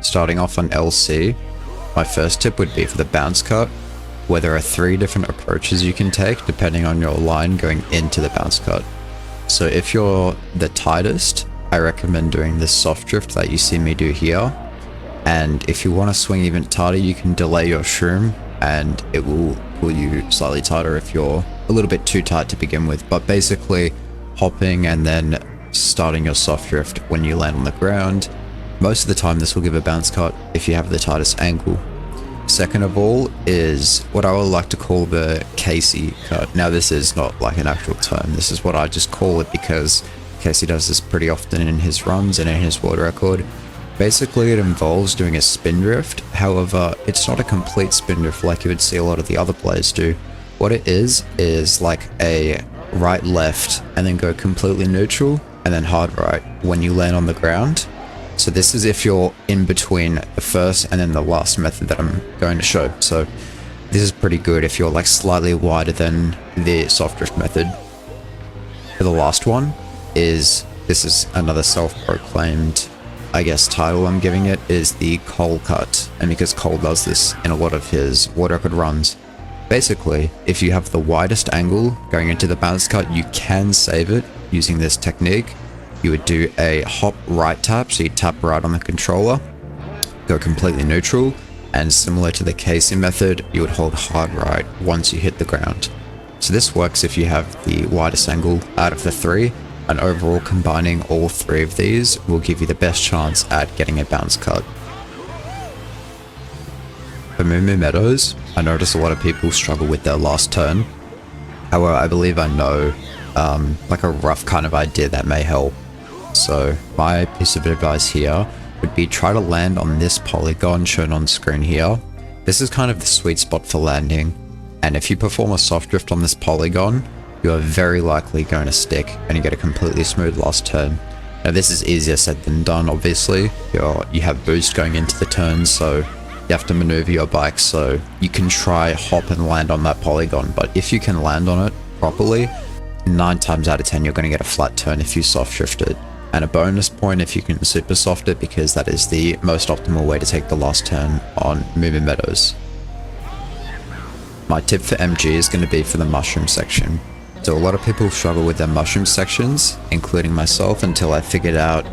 starting off on LC, my first tip would be for the bounce cut, where there are 3 different approaches you can take depending on your line going into the bounce cut. So if you're the tightest, I recommend doing this soft drift that you see me do here. And if you want to swing even tighter, you can delay your shroom and it will pull you slightly tighter if you're a little bit too tight to begin with. But basically, hopping and then starting your soft drift when you land on the ground, most of the time this will give a bounce cut if you have the tightest angle. Second of all is what I would like to call the Casey cut. Now this is not like an actual term, this is what I just call it because Casey does this pretty often in his runs and in his world record. Basically it involves doing a spin drift, however it's not a complete spin drift like you would see a lot of the other players do. What it is like a right left and then go completely neutral and then hard right when you land on the ground. So this is if you're in between the first and then the last method that I'm going to show. So this is pretty good if you're like slightly wider than the soft drift method. For the last one this is another self-proclaimed, I guess, title I'm giving it, is the Cole cut. And because Cole does this in a lot of his world record runs. Basically, if you have the widest angle going into the bounce cut, you can save it using this technique. You would do a hop right tap, so you tap right on the controller, go completely neutral, and similar to the Casey method, you would hold hard right once you hit the ground. So this works if you have the widest angle out of the 3, and overall combining all 3 of these will give you the best chance at getting a bounce cut. For Moo Moo Meadows, I notice a lot of people struggle with their last turn. However, I believe I know like a rough kind of idea that may help. So my piece of advice here would be try to land on this polygon shown on screen here. This is kind of the sweet spot for landing, and if you perform a soft drift on this polygon, you are very likely going to stick and you get a completely smooth last turn. Now this is easier said than done, obviously. You have boost going into the turns, so you have to maneuver your bike so you can try hop and land on that polygon, but if you can land on it properly, 9 times out of 10 you're going to get a flat turn if you soft drift it. And a bonus point if you can super soft it, because that is the most optimal way to take the last turn on Moo Moo Meadows. My tip for MG is going to be for the mushroom section. So a lot of people struggle with their mushroom sections, including myself, until I figured out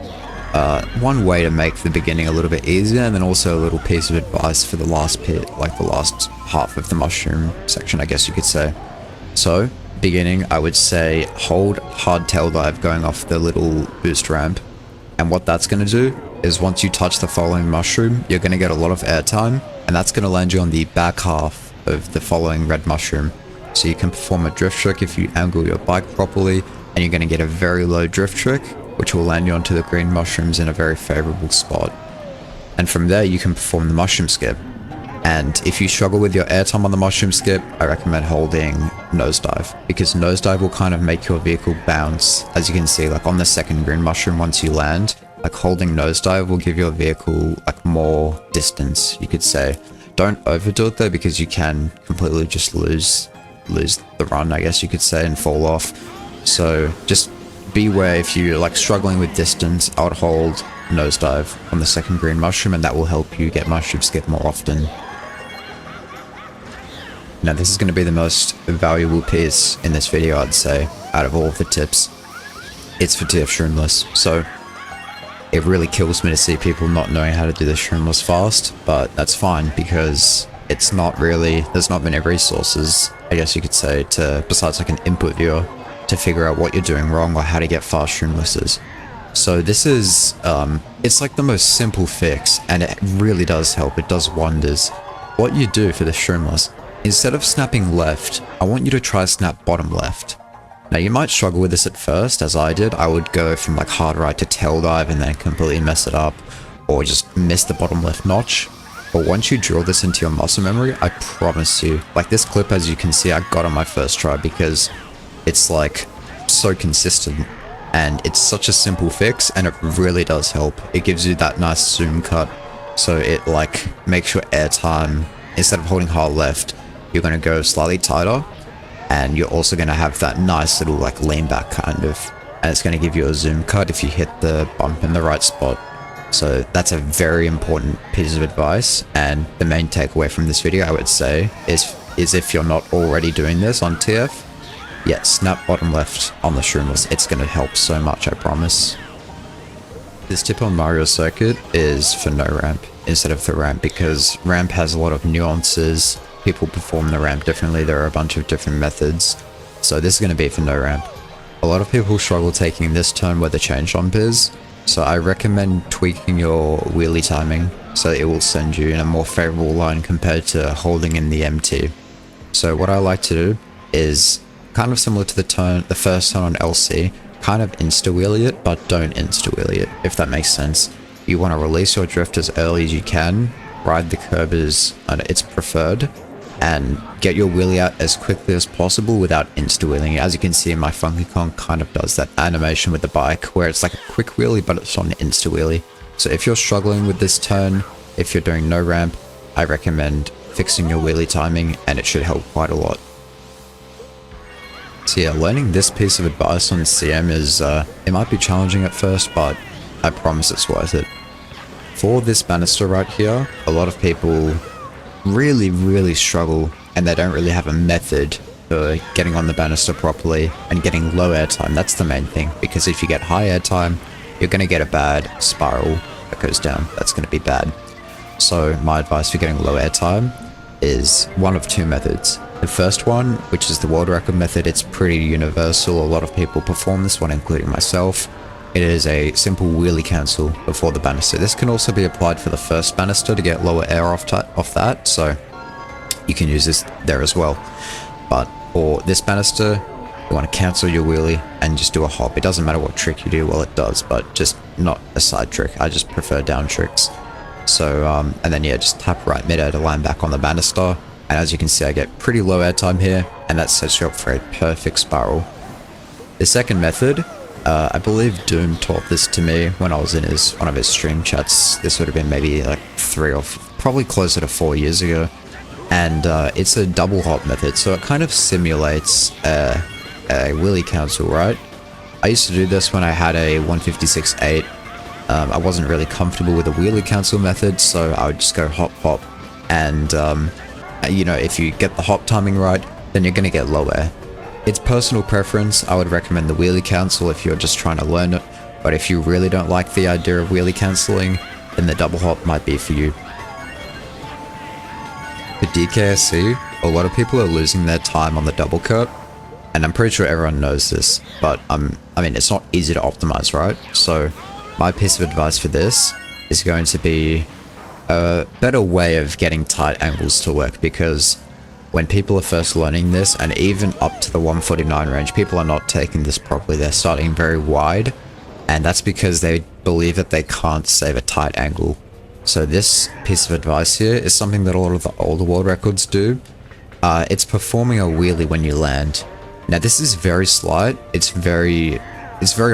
one way to make the beginning a little bit easier, and then also a little piece of advice for the last pit, like the last half of the mushroom section, I guess you could say. So beginning, I would say hold hard tail dive going off the little boost ramp, and what that's going to do is once you touch the following mushroom, you're going to get a lot of airtime, and that's going to land you on the back half of the following red mushroom. So you can perform a drift trick if you angle your bike properly, and you're going to get a very low drift trick, which will land you onto the green mushrooms in a very favorable spot. And from there you can perform the mushroom skip. And if you struggle with your airtime on the mushroom skip, I recommend holding nosedive, because nosedive will kind of make your vehicle bounce. As you can see, like on the second green mushroom, once you land, like holding nosedive will give your vehicle like more distance, you could say. Don't overdo it though, because you can completely just lose the run, I guess you could say, and fall off. So just beware if you're like struggling with distance. I would hold nosedive on the second green mushroom, and that will help you get mushroom skip more often. Now this is going to be the most valuable piece in this video, I'd say, out of all of the tips. It's for TF shroomless. So it really kills me to see people not knowing how to do the shroomless fast, but that's fine because it's not really, there's not many resources, I guess you could say, besides like an input viewer, to figure out what you're doing wrong or how to get fast shroomlesses. So this is, it's like the most simple fix, and it really does help, it does wonders. What you do for the shroomless, instead of snapping left, I want you to try snap bottom left. Now you might struggle with this at first, as I did. I would go from like hard right to tail dive and then completely mess it up, or just miss the bottom left notch. But once you drill this into your muscle memory, I promise you, like this clip, as you can see, I got on my first try because it's like so consistent and it's such a simple fix, and it really does help. It gives you that nice zoom cut, so it like makes your airtime, instead of holding hard left, you're going to go slightly tighter, and you're also going to have that nice little like lean back kind of, and it's going to give you a zoom cut if you hit the bump in the right spot. So that's a very important piece of advice, and the main takeaway from this video I would say is if you're not already doing this on TF, yeah, snap bottom left on the streamers. It's going to help so much, I promise. This tip on Mario Circuit is for no ramp instead of the ramp, because ramp has a lot of nuances. People perform the ramp differently. There are a bunch of different methods. So this is going to be for no ramp. A lot of people struggle taking this turn where the change jump is. So I recommend tweaking your wheelie timing so it will send you in a more favorable line compared to holding in the MT. So what I like to do is kind of similar to the first turn on LC, kind of insta-wheelie it, but don't insta-wheelie it, if that makes sense. You want to release your drift as early as you can, ride the curb as it's preferred, and get your wheelie out as quickly as possible without insta-wheeling. As you can see, my Funky Kong kind of does that animation with the bike, where it's like a quick wheelie, but it's on insta-wheelie. So if you're struggling with this turn, if you're doing no ramp, I recommend fixing your wheelie timing, and it should help quite a lot. So yeah, learning this piece of advice on CM is, it might be challenging at first, but I promise it's worth it. For this banister right here, a lot of people really struggle, and they don't really have a method for getting on the banister properly and getting low air time. That's the main thing, because if you get high air time, you're going to get a bad spiral that goes down. That's going to be bad. So my advice for getting low air time is one of two methods. The first one, which is the world record method, it's pretty universal. A lot of people perform this one, including myself. It is a simple wheelie cancel before the banister. This can also be applied for the first banister to get lower air off that, so you can use this there as well. But for this banister, you want to cancel your wheelie and just do a hop. It doesn't matter what trick you do, well it does, but just not a side trick. I just prefer down tricks. So, and then yeah, just tap right mid-air to land back on the banister. And as you can see, I get pretty low air time here, and that sets you up for a perfect spiral. The second method, I believe Doom taught this to me when I was in one of his stream chats. This would have been maybe like probably closer to 4 years ago. And it's a double hop method, so it kind of simulates a wheelie cancel, right? I used to do this when I had a 156.8. I wasn't really comfortable with the wheelie cancel method, so I would just go hop hop, and you know, if you get the hop timing right, then you're gonna get low air. It's personal preference. I would recommend the wheelie cancel if you're just trying to learn it, but if you really don't like the idea of wheelie cancelling, then the double hop might be for you. For DKSC, a lot of people are losing their time on the double cut, and I'm pretty sure everyone knows this, but I mean, it's not easy to optimize, right? So my piece of advice for this is going to be a better way of getting tight angles to work, because when people are first learning this, and even up to the 149 range, people are not taking this properly. They're starting very wide, and that's because they believe that they can't save a tight angle. So this piece of advice here is something that a lot of the older world records do. It's performing a wheelie when you land. Now this is very slight. It's very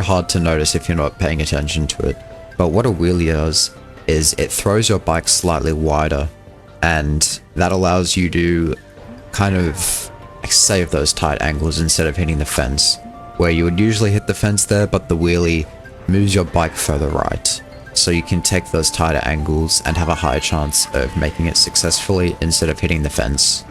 hard to notice if you're not paying attention to it. But what a wheelie does is it throws your bike slightly wider, and that allows you to kind of save those tight angles instead of hitting the fence, where you would usually hit the fence there, but the wheelie moves your bike further right, so you can take those tighter angles and have a higher chance of making it successfully instead of hitting the fence.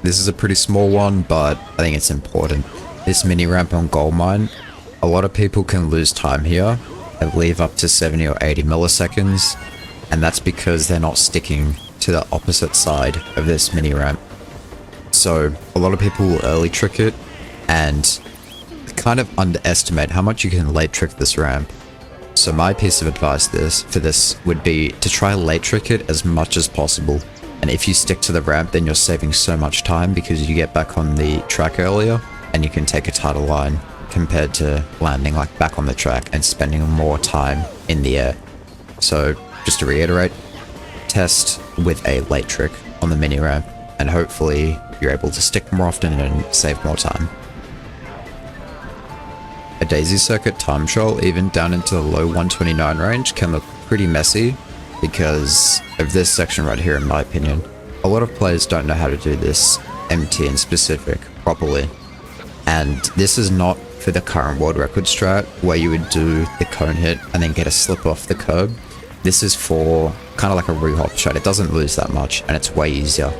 This is a pretty small one, but I think it's important. This mini ramp on Gold Mine, a lot of people can lose time here and leave up to 70 or 80 milliseconds, and that's because they're not sticking to the opposite side of this mini ramp. So a lot of people will early trick it and kind of underestimate how much you can late trick this ramp. So my piece of advice for this would be to try late trick it as much as possible. And if you stick to the ramp, then you're saving so much time because you get back on the track earlier and you can take a tighter line compared to landing like back on the track and spending more time in the air. So just to reiterate, test with a late trick on the mini ramp, and hopefully you're able to stick more often and save more time. A daisy circuit time trial, even down into the low 129 range, can look pretty messy because of this section right here, in my opinion. A lot of players don't know how to do this MT in specific properly, and this is not for the current world record strat, where you would do the cone hit and then get a slip off the curb. This is for kind of like a re-hop strat. It doesn't lose that much and it's way easier.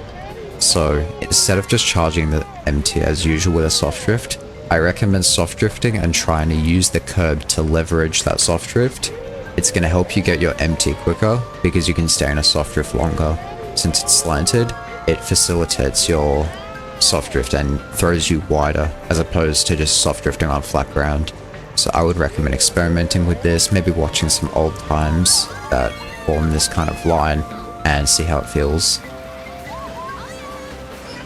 So instead of just charging the MT as usual with a soft drift, I recommend soft drifting and trying to use the curb to leverage that soft drift. It's going to help you get your MT quicker because you can stay in a soft drift longer. Since it's slanted, it facilitates your soft drift and throws you wider as opposed to just soft drifting on flat ground. So I would recommend experimenting with this, maybe watching some old times that form this kind of line and see how it feels.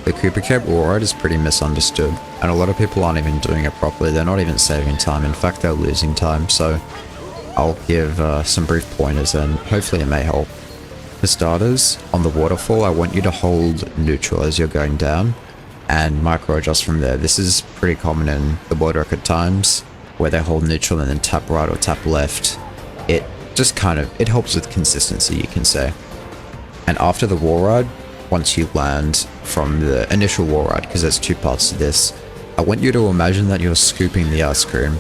The Cooper Cape wall ride is pretty misunderstood, and a lot of people aren't even doing it properly. They're not even saving time, in fact they're losing time, so I'll give some brief pointers and hopefully it may help. For starters, on the waterfall I want you to hold neutral as you're going down and micro adjust from there. This is pretty common in the world record times, where they hold neutral and then tap right or tap left. It just it helps with consistency, you can say. And after the wall ride, once you land from the initial wall ride, because there's two parts to this, I want you to imagine that you're scooping the ice cream.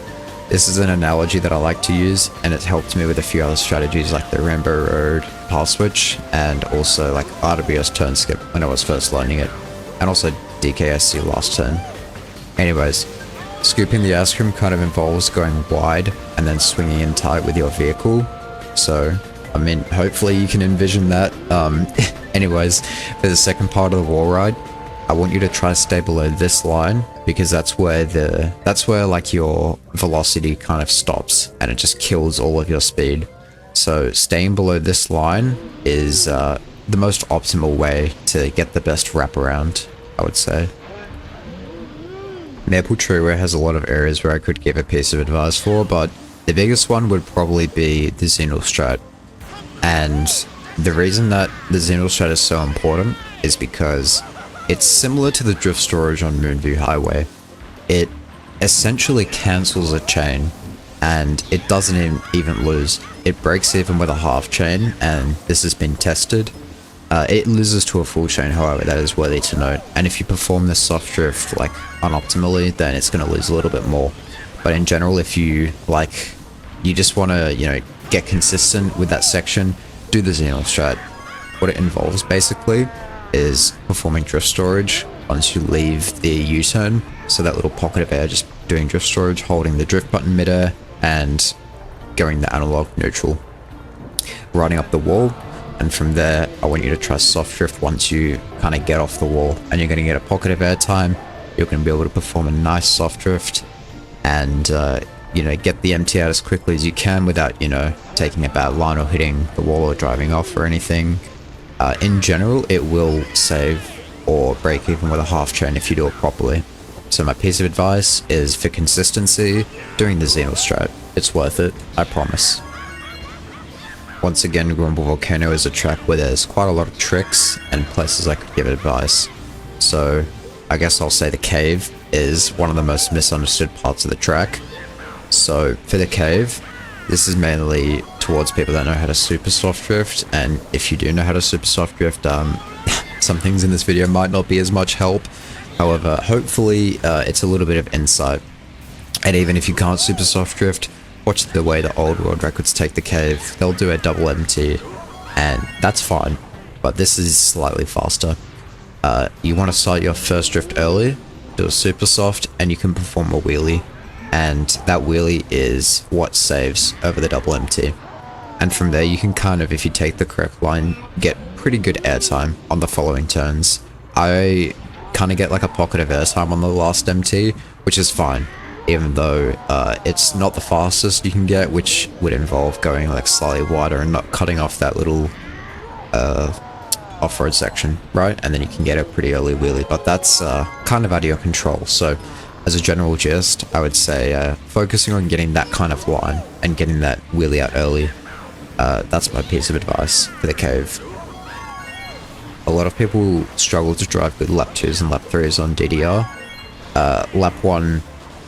This is an analogy that I like to use, and it's helped me with a few other strategies like the Rainbow Road pass switch, and also like RWS turn skip when I was first learning it, and also DKSC last turn. Anyways, scooping the ice cream kind of involves going wide and then swinging in tight with your vehicle. So, I mean, hopefully you can envision that. Anyways, for the second part of the wall ride, I want you to try to stay below this line, because that's where like your velocity kind of stops and it just kills all of your speed. So staying below this line is the most optimal way to get the best wraparound, I would say. Maple Treeway has a lot of areas where I could give a piece of advice for, but the biggest one would probably be the Xenil strat. And the reason that the Xenil strat is so important is because it's similar to the drift storage on Moonview Highway. It essentially cancels a chain, and it doesn't even lose. It breaks even with a half chain, and this has been tested. It loses to a full chain, however, that is worthy to note. And if you perform this soft drift like unoptimally, then it's going to lose a little bit more. But in general, if you just want to, get consistent with that section, do the Xenil strat. What it involves basically is performing drift storage once you leave the U-turn, so that little pocket of air, just doing drift storage, holding the drift button midair and going the analog neutral, riding up the wall, and from there I want you to try soft drift once you kind of get off the wall, and you're going to get a pocket of air time. You're going to be able to perform a nice soft drift and get the MT out as quickly as you can without taking a bad line or hitting the wall or driving off or anything. In general, it will save or break even with a half chain if you do it properly. So my piece of advice is, for consistency, doing the Xenil strat. It's worth it, I promise. Once again, Grumble Volcano is a track where there's quite a lot of tricks and places I could give advice. So I guess I'll say the cave is one of the most misunderstood parts of the track. So for the cave, this is mainly towards people that know how to super soft drift, and if you do know how to super soft drift, some things in this video might not be as much help. However, hopefully it's a little bit of insight. And even if you can't super soft drift, watch the way the old world records take the cave. They'll do a double MT, and that's fine, but this is slightly faster. You want to start your first drift early, do a super soft, and you can perform a wheelie. And that wheelie is what saves over the double MT. And from there you can if you take the correct line, get pretty good airtime on the following turns. I get like a pocket of airtime on the last MT, which is fine, even though it's not the fastest you can get, which would involve going like slightly wider and not cutting off that little off-road section, right? And then you can get a pretty early wheelie, but that's kind of out of your control. So as a general gist, I would say focusing on getting that kind of line and getting that wheelie out early. That's my piece of advice for the cave. A lot of people struggle to drive good lap 2s and lap 3s on DDR. Lap 1,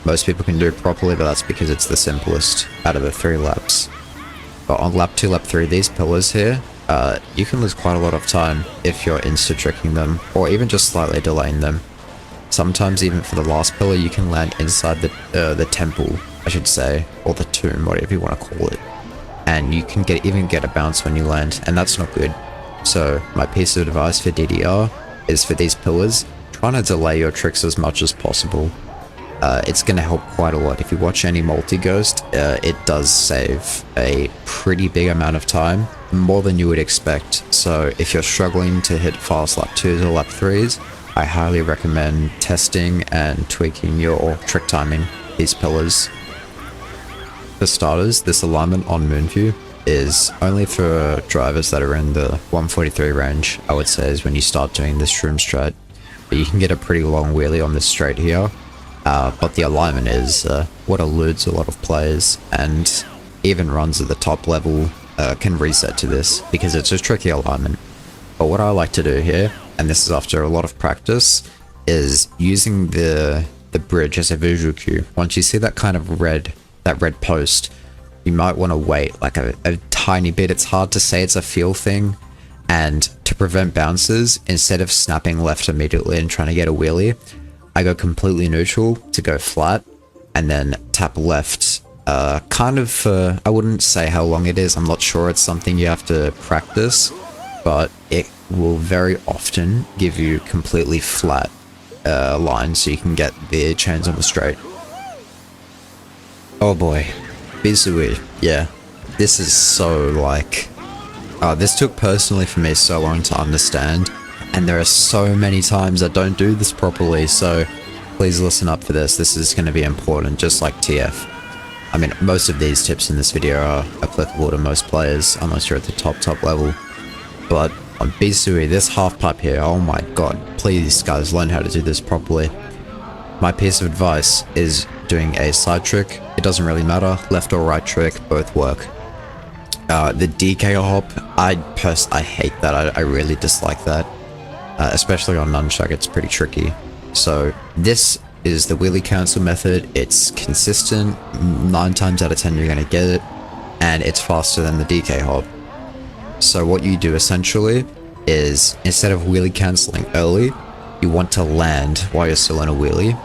most people can do properly, but that's because it's the simplest out of the 3 laps. But on lap 2, lap 3, these pillars here, you can lose quite a lot of time if you're insta-tricking them, or even just slightly delaying them. Sometimes even for the last pillar, you can land inside the temple, I should say, or the tomb, whatever you want to call it. And you can even get a bounce when you land, and that's not good. So my piece of advice for DDR is for these pillars, trying to delay your tricks as much as possible. It's going to help quite a lot. If you watch any multi-ghost, it does save a pretty big amount of time, more than you would expect. So if you're struggling to hit fast lap 2s or lap 3s, I highly recommend testing and tweaking your trick timing, these pillars. For starters, this alignment on Moonview is only for drivers that are in the 143 range, I would say, is when you start doing this shroom strat. But you can get a pretty long wheelie on this straight here. But the alignment is what eludes a lot of players, and even runs at the top level can reset to this because it's a tricky alignment. But what I like to do here, and this is after a lot of practice, is using the bridge as a visual cue. Once you see that kind of red post, you might want to wait like a tiny bit. It's hard to say, it's a feel thing. And to prevent bounces, instead of snapping left immediately and trying to get a wheelie, I go completely neutral to go flat, and then tap left, kind of for, I wouldn't say how long it is, I'm not sure, it's something you have to practice, but it will very often give you completely flat lines so you can get the chains on the straight. Oh boy, Bizui, yeah, this is so like, this took personally for me so long to understand. And there are so many times I don't do this properly, so please listen up for this. This is going to be important, just like TF. I mean, most of these tips in this video are applicable to most players, unless you're at the top level. But on Bisui, this half pipe here, oh my god, please guys, learn how to do this properly. My piece of advice is doing a side trick. It doesn't really matter, left or right trick, both work. The DK hop, I hate that, I really dislike that. Especially on nunchuck, it's pretty tricky. So this is the wheelie cancel method. It's consistent, 9 times out of 10 you're going to get it, and it's faster than the DK hop. So what you do essentially is, instead of wheelie cancelling early, you want to land while you're still in a wheelie,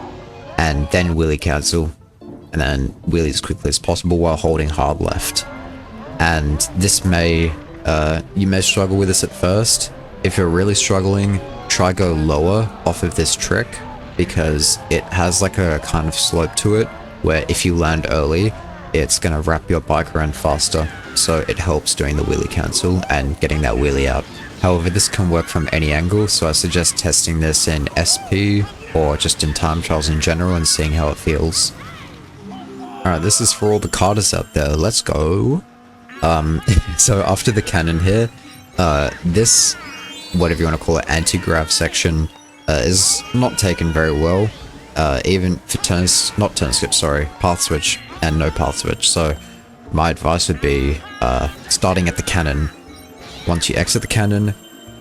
and then wheelie cancel, and then wheelie as quickly as possible while holding hard left. And this may, you may struggle with this at first. If you're really struggling, try go lower off of this trick, because it has like a kind of slope to it, where if you land early, it's going to wrap your bike around faster. So it helps doing the wheelie cancel and getting that wheelie out. However, this can work from any angle, so I suggest testing this in SP or just in time trials in general and seeing how it feels. Alright, this is for all the karters out there. Let's go. So after the cannon here, this, whatever you want to call it, anti-grav section is not taken very well, even for path switch and no path switch. So my advice would be starting at the cannon. Once you exit the cannon,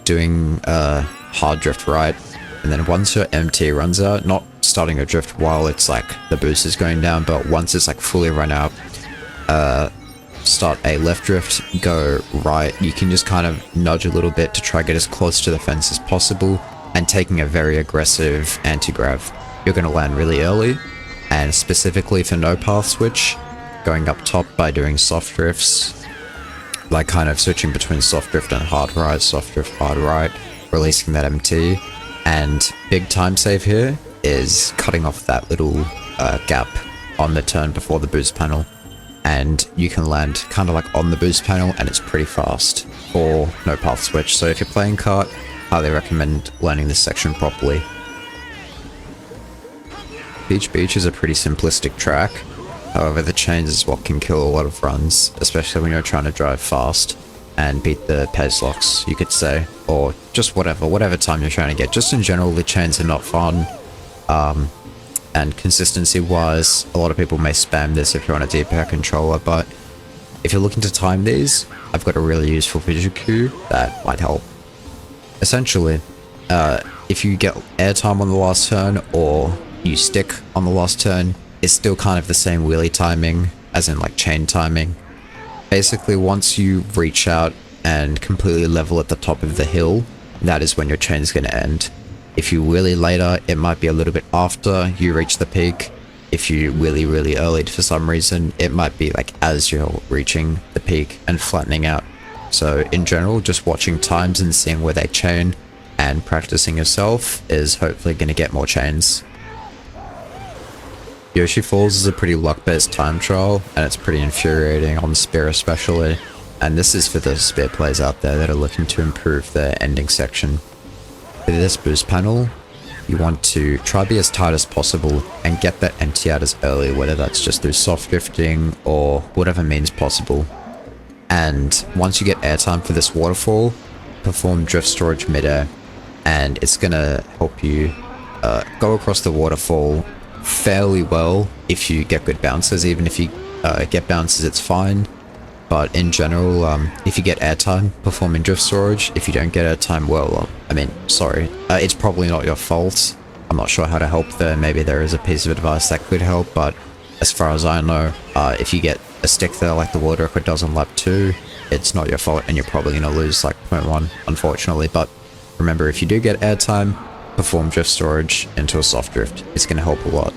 doing hard drift right, and then once your MT runs out, not starting a drift while it's like the boost is going down, but once it's like fully run out, start a left drift, go right. You can just kind of nudge a little bit to try to get as close to the fence as possible, and taking a very aggressive anti-grav. You're going to land really early, and specifically for no path switch, going up top by doing soft drifts, like kind of switching between soft drift and hard right, soft drift, hard right, releasing that MT, and big time save here is cutting off that little gap on the turn before the boost panel. And you can land kind of like on the boost panel, and it's pretty fast for no path switch. So if you're playing kart, highly recommend learning this section properly. Beach is a pretty simplistic track. However, the chains is what can kill a lot of runs, especially when you're trying to drive fast and beat the pace locks, you could say, or just whatever time you're trying to get. Just in general, the chains are not fun. And consistency wise, a lot of people may spam this if you're on a D-pad controller, but if you're looking to time these, I've got a really useful visual cue that might help. Essentially, if you get airtime on the last turn, or you stick on the last turn, it's still kind of the same wheelie timing, as in like chain timing. Basically, once you reach out and completely level at the top of the hill, that is when your chain is going to end. If you wheelie later, it might be a little bit after you reach the peak. If you wheelie really early for some reason, it might be like as you're reaching the peak and flattening out. So in general, just watching times and seeing where they chain and practicing yourself is hopefully going to get more chains. Yoshi Falls is a pretty luck-based time trial, and it's pretty infuriating on Spear especially, and this is for the Spear players out there that are looking to improve their ending section. For this boost panel, you want to try be as tight as possible and get that empty out as early, whether that's just through soft drifting or whatever means possible. And once you get airtime for this waterfall, perform drift storage midair, and it's gonna help you go across the waterfall fairly well if you get good bounces. Even if you get bounces, it's fine. But in general, if you get airtime, perform in drift storage. If you don't get airtime, well, sorry. It's probably not your fault. I'm not sure how to help there. Maybe there is a piece of advice that could help, but as far as I know, if you get a stick there like the world record does on lap 2, it's not your fault, and you're probably going to lose like 0.1, unfortunately. But remember, if you do get airtime, perform drift storage into a soft drift. It's going to help a lot.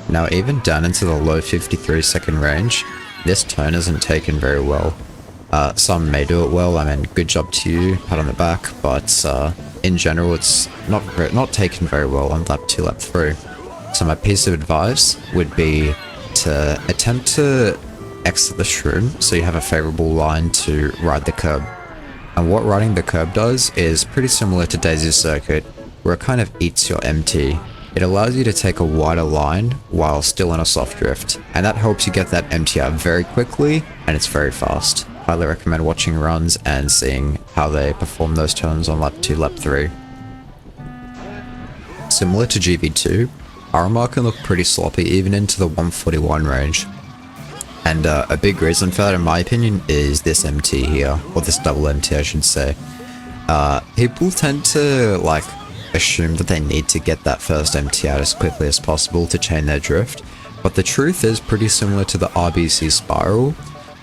Now, even down into the low 53 second range, this turn isn't taken very well. Some may do it well, good job to you, pat on the back, but in general it's not taken very well on lap 2, lap 3. So my piece of advice would be to attempt to exit the shroom so you have a favorable line to ride the curb. And what riding the curb does is pretty similar to Daisy's circuit, where it kind of eats your MT. It allows you to take a wider line while still in a soft drift, and that helps you get that MT out very quickly, and it's very fast. Highly recommend watching runs and seeing how they perform those turns on lap 2, lap 3. Similar to GB2, RMR can look pretty sloppy even into the 141 range. And a big reason for that, in my opinion, is this MT here, or this double MT I should say. People tend to assume that they need to get that first MT out as quickly as possible to chain their drift, but the truth is pretty similar to the RBC spiral,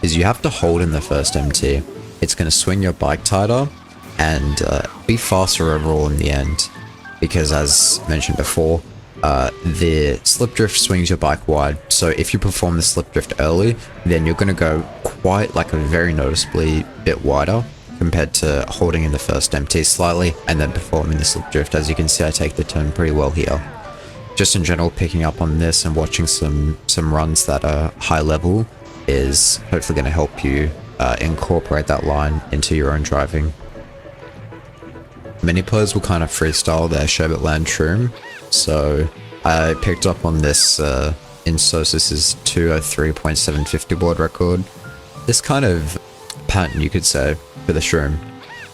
is you have to hold in the first MT. It's going to swing your bike tighter and be faster overall in the end, because as mentioned before, the slip drift swings your bike wide, so if you perform the slip drift early, then you're going to go quite a very noticeably bit wider compared to holding in the first MT slightly and then performing the slip drift. As you can see, I take the turn pretty well here. Just in general, picking up on this and watching some runs that are high level is hopefully going to help you incorporate that line into your own driving. Many players will kind of freestyle their Sherbet Land shroom, so I picked up on this in Sosis's 203.750 board record. This kind of pattern, you could say, for the shroom.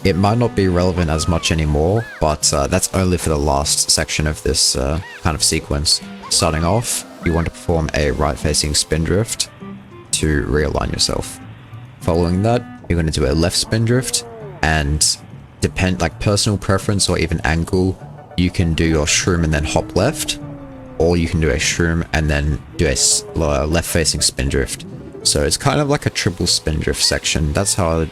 It might not be relevant as much anymore, but that's only for the last section of this kind of sequence. Starting off, you want to perform a right-facing spin drift to realign yourself. Following that, you're going to do a left spin drift, and personal preference or even angle, you can do your shroom and then hop left, or you can do a shroom and then do a left-facing spin drift. So it's kind of like a triple spin drift section. That's how,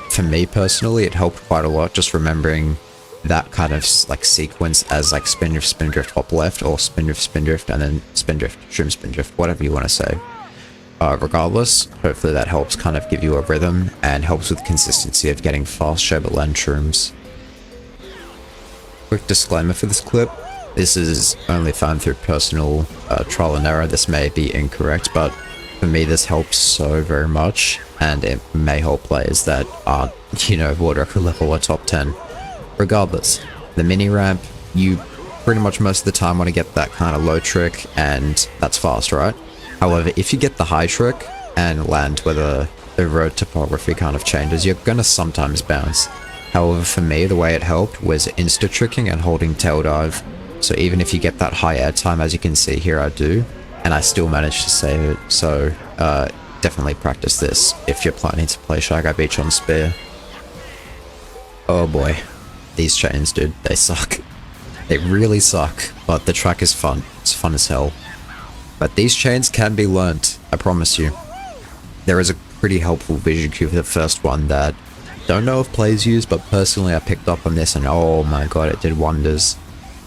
for me personally, it helped quite a lot, just remembering that kind of sequence as spin drift, hop left, or spin drift, and then spin drift, shroom spin drift, whatever you want to say. Regardless, hopefully that helps kind of give you a rhythm and helps with consistency of getting fast Sherbet Land shrooms. Quick disclaimer for this clip, this is only found through personal trial and error. This may be incorrect, but for me this helps so very much, and it may help players that aren't, world record level or top 10. Regardless, the mini ramp, you pretty much most of the time want to get that kind of low trick, and that's fast, right? However, if you get the high trick and land where the road topography kind of changes, you're gonna sometimes bounce. However, for me, the way it helped was insta-tricking and holding tail dive. So even if you get that high air time, as you can see here I do, and I still managed to save it. So definitely practice this if you're planning to play Shy Guy Beach on Spear. Oh boy, these chains, dude, they suck. They really suck, but the track is fun. It's fun as hell. But these chains can be learnt, I promise you. There is a pretty helpful vision cue for the first one that Don't know if players use, but personally I picked up on this and oh my god, it did wonders.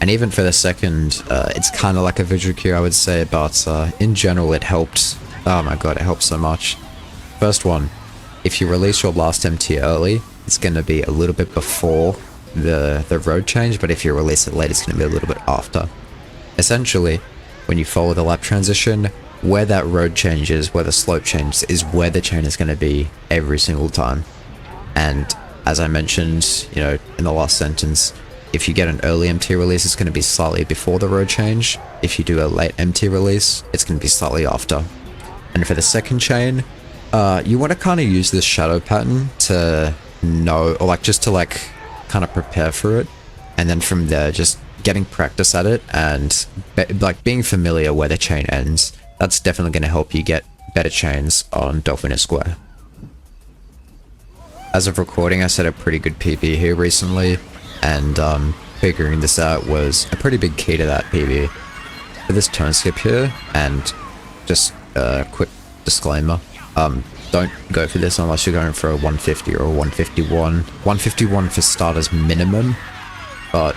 And even for the second, it's kind of like a visual cue, I would say, but in general it helped. Oh my god, it helped so much. First one, if you release your last MT early, it's going to be a little bit before the road change, but if you release it late, it's going to be a little bit after. Essentially, when you follow the lap transition, where that road changes, where the slope changes, is where the chain is going to be every single time. And as I mentioned, you know, in the last sentence, if you get an early MT release, it's going to be slightly before the road change. If you do a late MT release, it's going to be slightly after. And for the second chain, you want to kind of use this shadow pattern to know, or like just to like kind of prepare for it. And then from there, just getting practice at it and like being familiar where the chain ends. That's definitely going to help you get better chains on Dolphin Square. As of recording, I set a pretty good PB here recently, and figuring this out was a pretty big key to that PB. For this turn skip here, and just a quick disclaimer, don't go for this unless you're going for a 150 or a 151. 151 for starters minimum, but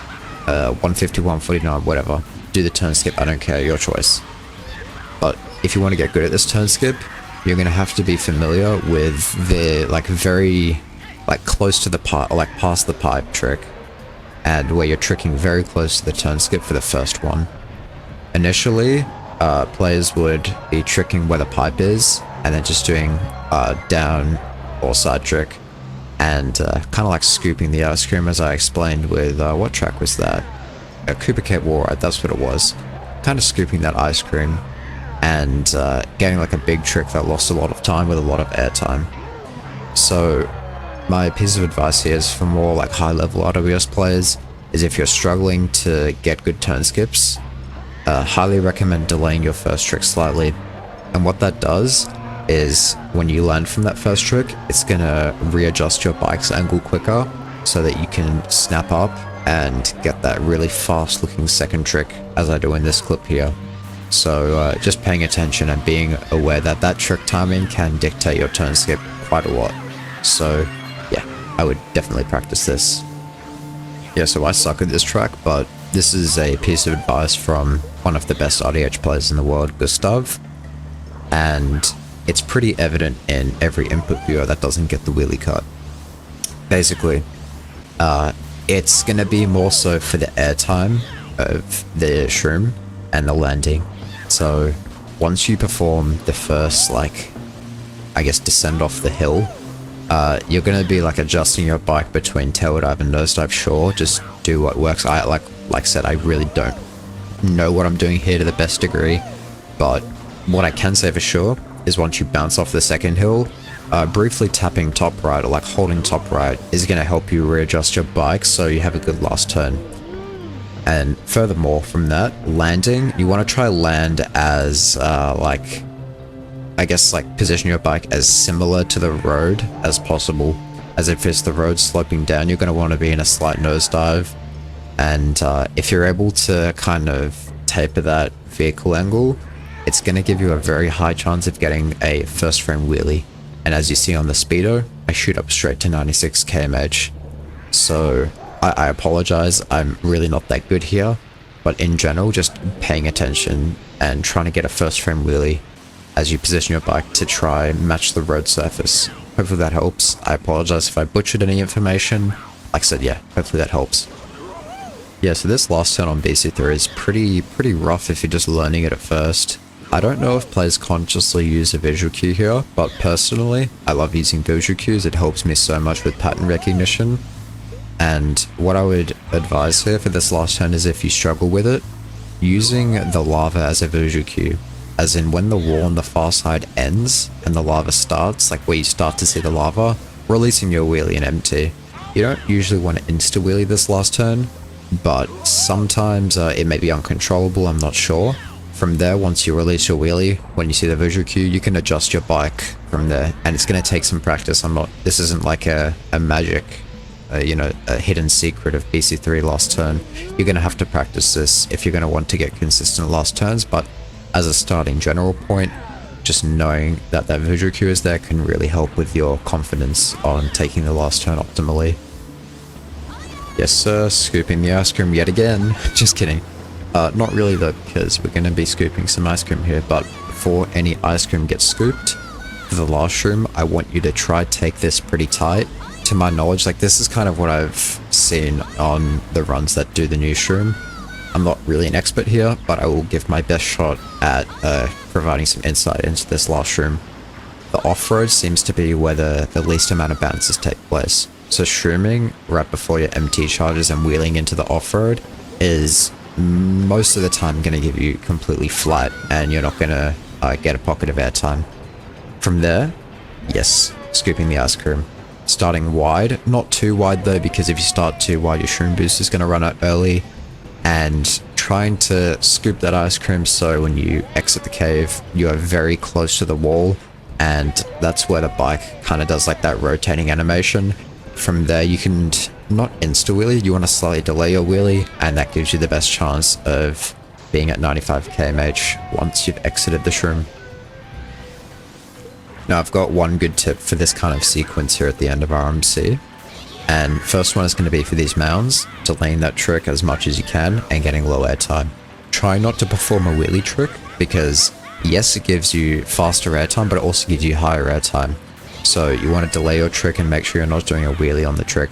150, 149, whatever. Do the turn skip, I don't care, your choice. But if you want to get good at this turn skip, you're going to have to be familiar with the like very like close to the pipe, or like past the pipe trick, and where you're tricking very close to the turn skip for the first one. Initially, players would be tricking where the pipe is, and then just doing down or side trick, and kind of like scooping the ice cream, as I explained with what track was that? Cooper Cape War, that's what it was. Kind of scooping that ice cream and getting like a big trick that lost a lot of time with a lot of air time. So my piece of advice here is for more like high level RWS players is if you're struggling to get good turn skips, highly recommend delaying your first trick slightly. And what that does is when you land from that first trick, it's gonna readjust your bike's angle quicker so that you can snap up and get that really fast looking second trick, as I do in this clip here. So just paying attention and being aware that that trick timing can dictate your turn skip quite a lot. So yeah, I would definitely practice this. Yeah, so I suck at this track, but this is a piece of advice from one of the best RDH players in the world, Gustav. And it's pretty evident in every input viewer that doesn't get the wheelie cut. Basically, it's going to be more so for the airtime of the shroom and the landing. So once you perform the first, like, I guess descend off the hill, you're going to be like adjusting your bike between tail dive and nosedive. Sure, just do what works. Like I said, I really don't know what I'm doing here to the best degree, but what I can say for sure is once you bounce off the second hill, briefly tapping top right or like holding top right is going to help you readjust your bike so you have a good last turn. And furthermore from that, landing, you want to try land as like, I guess like position your bike as similar to the road as possible. As if it's the road sloping down, you're going to want to be in a slight nosedive. And if you're able to kind of taper that vehicle angle, it's going to give you a very high chance of getting a first frame wheelie. And as you see on the speedo, I shoot up straight to 96 km/h. So I apologize, I'm really not that good here, but in general, just paying attention and trying to get a first frame wheelie as you position your bike to try match the road surface. Hopefully that helps. I apologize if I butchered any information. Like I said, yeah, hopefully that helps. Yeah, so this last turn on BC3 is pretty rough if you're just learning it at first. I don't know if players consciously use a visual cue here, but personally, I love using visual cues. It helps me so much with pattern recognition. And what I would advise here for this last turn is if you struggle with it, using the lava as a visual cue. As in when the wall on the far side ends and the lava starts, like where you start to see the lava, releasing your wheelie and empty. You don't usually want to insta-wheelie this last turn, but sometimes it may be uncontrollable, I'm not sure. From there, once you release your wheelie, when you see the visual cue, you can adjust your bike from there, and it's going to take some practice. This isn't like a magic, you know, a hidden secret of BC3 last turn. You're going to have to practice this if you're going to want to get consistent last turns, but as a starting general point, just knowing that that visual cue is there can really help with your confidence on taking the last turn optimally. Yes sir, scooping the ice cream yet again. Just kidding. Not really though, because we're going to be scooping some ice cream here, but before any ice cream gets scooped, for the last shroom, I want you to try take this pretty tight. To my knowledge, like this is kind of what I've seen on the runs that do the new shroom. I'm not really an expert here, but I will give my best shot at providing some insight into this last shroom. The off-road seems to be where the least amount of bounces take place. So shrooming right before your MT charges and wheeling into the off-road is most of the time going to give you completely flat, and you're not going to get a pocket of airtime. From there, yes, scooping the ice cream. Starting wide, not too wide though, because if you start too wide, your shroom boost is going to run out early. And trying to scoop that ice cream so when you exit the cave, you are very close to the wall, and that's where the bike kind of does like that rotating animation. From there, you can not insta-wheelie, you want to slightly delay your wheelie, and that gives you the best chance of being at 95 km/h once you've exited the shroom. Now I've got one good tip for this kind of sequence here at the end of RMC. And first one is going to be for these mounds, delaying that trick as much as you can and getting low air time. Try not to perform a wheelie trick, because yes, it gives you faster air time, but it also gives you higher air time. So you want to delay your trick and make sure you're not doing a wheelie on the trick.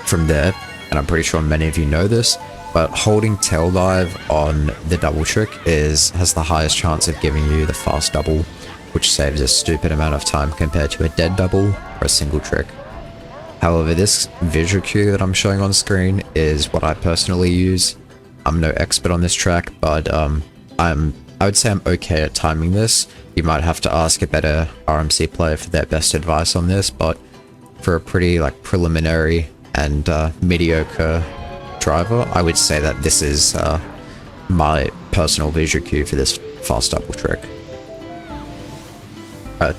From there, and I'm pretty sure many of you know this, but holding tail dive on the double trick has the highest chance of giving you the fast double, which saves a stupid amount of time compared to a dead double or a single trick. However, this visual cue that I'm showing on screen is what I personally use. I'm no expert on this track, but I would say I'm okay at timing this. You might have to ask a better RMC player for their best advice on this, but for a pretty like preliminary and mediocre driver, I would say that this is my personal visual cue for this fast double trick.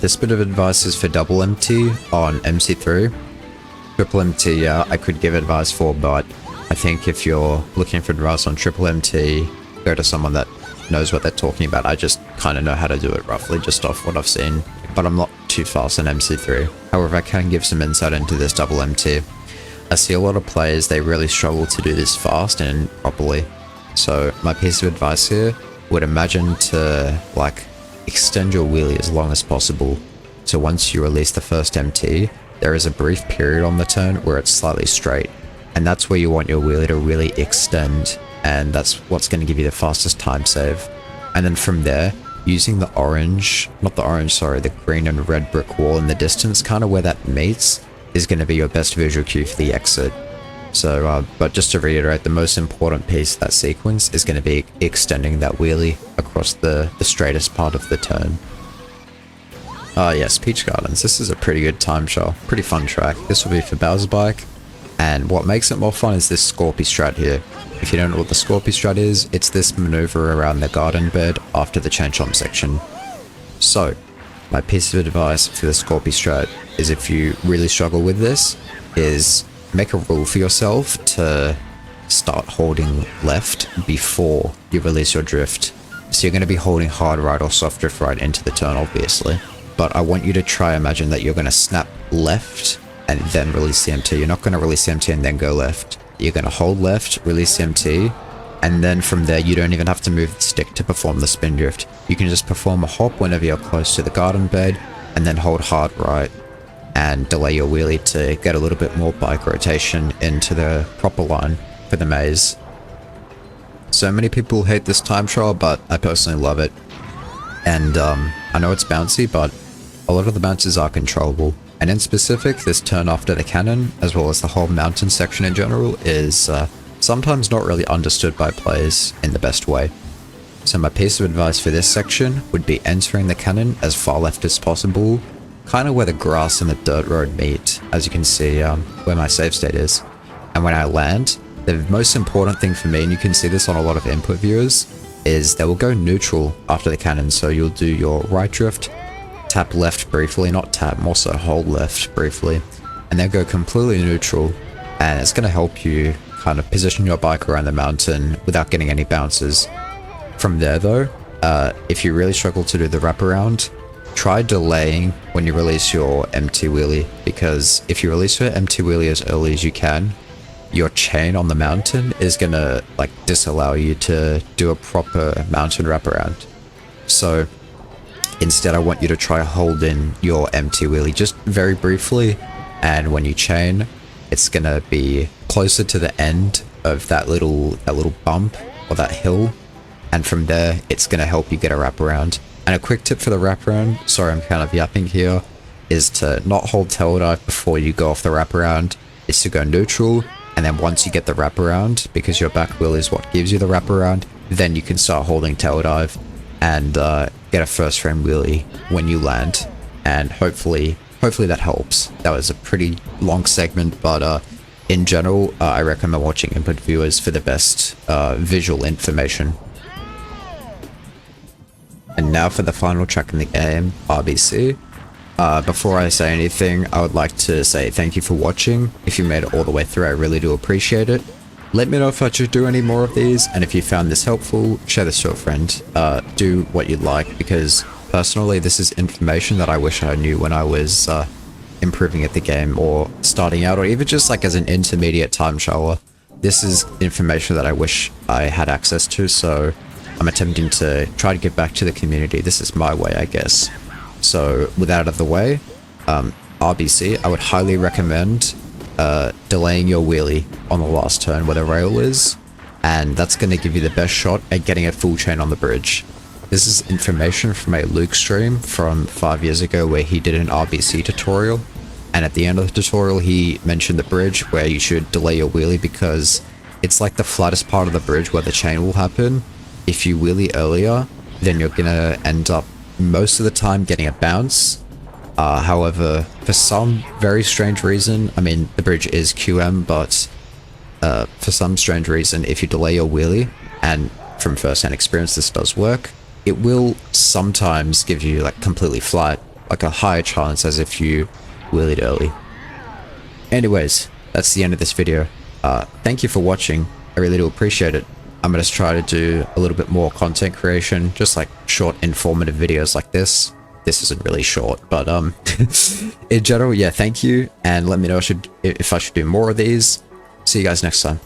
This bit of advice is for double MT on MC3. Triple MT, yeah, I could give advice for, but I think if you're looking for advice on triple MT, go to someone that knows what they're talking about. I just kind of know how to do it roughly, just off what I've seen, but I'm not too fast on MC3. However, I can give some insight into this double MT. I see a lot of players, they really struggle to do this fast and properly. So my piece of advice here would imagine to like extend your wheelie as long as possible. So once you release the first MT, there is a brief period on the turn where it's slightly straight, and that's where you want your wheelie to really extend, and that's what's going to give you the fastest time save. And then from there, using the the green and red brick wall in the distance, kind of where that meets, is going to be your best visual cue for the exit. So, but just to reiterate, the most important piece of that sequence is going to be extending that wheelie across the straightest part of the turn. Yes, Peach Gardens. This is a pretty good time trial. Pretty fun track. This will be for Bowser's bike. And what makes it more fun is this Scorpy strat here. If you don't know what the Scorpy strat is, it's this maneuver around the garden bed after the chain chomp section. So, my piece of advice for the Scorpy strat is, if you really struggle with this, is make a rule for yourself to start holding left before you release your drift. So you're going to be holding hard right or soft drift right into the turn, obviously. But I want you to try imagine that you're going to snap left and then release the MT. You're not going to release the MT and then go left. You're going to hold left, release the MT, and then from there you don't even have to move the stick to perform the spin drift. You can just perform a hop whenever you're close to the garden bed, and then hold hard right and delay your wheelie to get a little bit more bike rotation into the proper line for the maze. So many people hate this time trial, but I personally love it. And I know it's bouncy, but a lot of the bounces are controllable. And in specific, this turn after the cannon, as well as the whole mountain section in general, is sometimes not really understood by players in the best way. So my piece of advice for this section would be entering the cannon as far left as possible, kind of where the grass and the dirt road meet, as you can see where my save state is. And when I land, the most important thing for me, and you can see this on a lot of input viewers, is they will go neutral after the cannon. So you'll do your right drift, tap left briefly, not tap, more so hold left briefly, and then go completely neutral, and it's going to help you kind of position your bike around the mountain without getting any bounces. From there though, if you really struggle to do the wraparound, try delaying when you release your empty wheelie, because if you release your empty wheelie as early as you can, your chain on the mountain is gonna like disallow you to do a proper mountain wraparound. So instead, I want you to try holding your empty wheelie just very briefly, and when you chain, it's gonna be closer to the end of that little bump or that hill, and from there it's gonna help you get a wraparound. And a quick tip for the wraparound, sorry I'm kind of yapping here, is to not hold tail dive before you go off the wraparound. It's to go neutral, and then once you get the wraparound, because your back wheel is what gives you the wraparound, then you can start holding tail dive and get a first frame wheelie when you land. And hopefully that helps. That was a pretty long segment, but in general, I recommend watching input viewers for the best visual information. And now for the final track in the game, RBC. Before I say anything, I would like to say thank you for watching. If you made it all the way through, I really do appreciate it. Let me know if I should do any more of these, and if you found this helpful, share this to a friend. Do what you'd like, because personally this is information that I wish I knew when I was improving at the game, or starting out, or even just like as an intermediate time trialer. This is information that I wish I had access to, so I'm attempting to try to give back to the community. This is my way, I guess. So with that out of the way, RBC, I would highly recommend delaying your wheelie on the last turn where the rail is, and that's going to give you the best shot at getting a full chain on the bridge. This is information from a Luke stream from 5 years ago where he did an RBC tutorial, and at the end of the tutorial he mentioned the bridge where you should delay your wheelie because it's like the flattest part of the bridge where the chain will happen. If you wheelie earlier, then you're gonna end up most of the time getting a bounce. However, for some very strange reason, I mean, the bridge is QM, but for some strange reason, if you delay your wheelie, and from first-hand experience this does work, it will sometimes give you like completely flat, like a higher chance as if you wheelied early. Anyways, that's the end of this video. Thank you for watching. I really do appreciate it. I'm going to try to do a little bit more content creation, just like short informative videos like this. This isn't really short, but in general, yeah, thank you, and let me know if I should do more of these. See you guys next time.